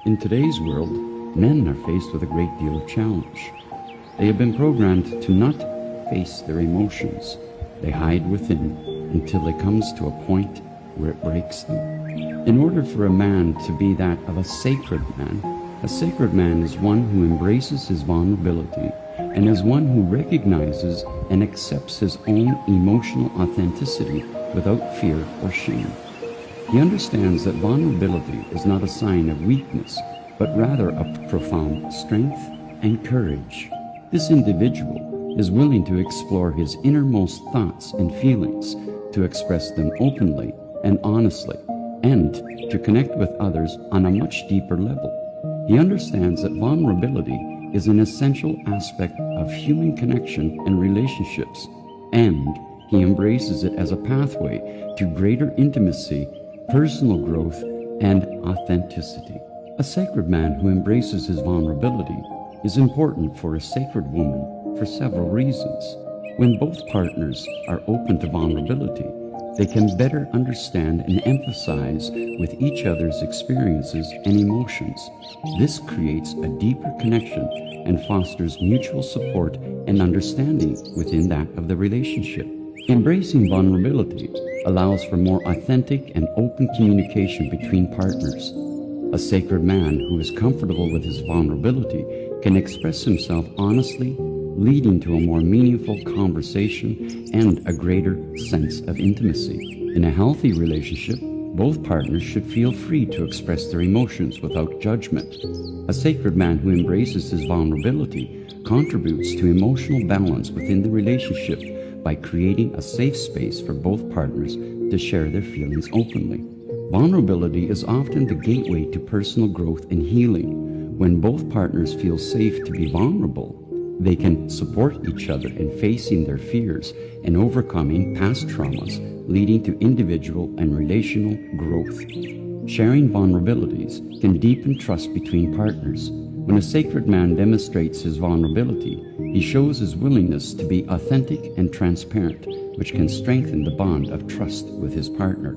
In today's world, men are faced with a great deal of challenge. They have been programmed to not face their emotions. They hide within until it comes to a point where it breaks them. In order for a man to be that of a sacred man is one who embraces his vulnerability and is one who recognizes and accepts his own emotional authenticity without fear or shame. He understands that vulnerability is not a sign of weakness, but rather of profound strength and courage. This individual is willing to explore his innermost thoughts and feelings, to express them openly and honestly, and to connect with others on a much deeper level. He understands that vulnerability is an essential aspect of human connection and relationships, and he embraces it as a pathway to greater intimacy, personal growth, and authenticity. A sacred man who embraces his vulnerability is important for a sacred woman for several reasons. When both partners are open to vulnerability, they can better understand and empathize with each other's experiences and emotions. This creates a deeper connection and fosters mutual support and understanding within that of the relationship. Embracing vulnerability allows for more authentic and open communication between partners. A sacred man who is comfortable with his vulnerability can express himself honestly, leading to a more meaningful conversation and a greater sense of intimacy. In a healthy relationship, both partners should feel free to express their emotions without judgment. A sacred man who embraces his vulnerability contributes to emotional balance within the relationship by creating a safe space for both partners to share their feelings openly. Vulnerability is often the gateway to personal growth and healing. When both partners feel safe to be vulnerable, they can support each other in facing their fears and overcoming past traumas, leading to individual and relational growth. Sharing vulnerabilities can deepen trust between partners. When a sacred man demonstrates his vulnerability, he shows his willingness to be authentic and transparent, which can strengthen the bond of trust with his partner.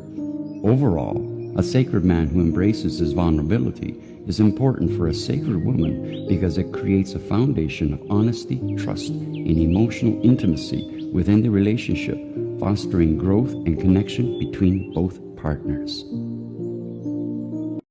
Overall, a sacred man who embraces his vulnerability is important for a sacred woman because it creates a foundation of honesty, trust, and emotional intimacy within the relationship, fostering growth and connection between both partners.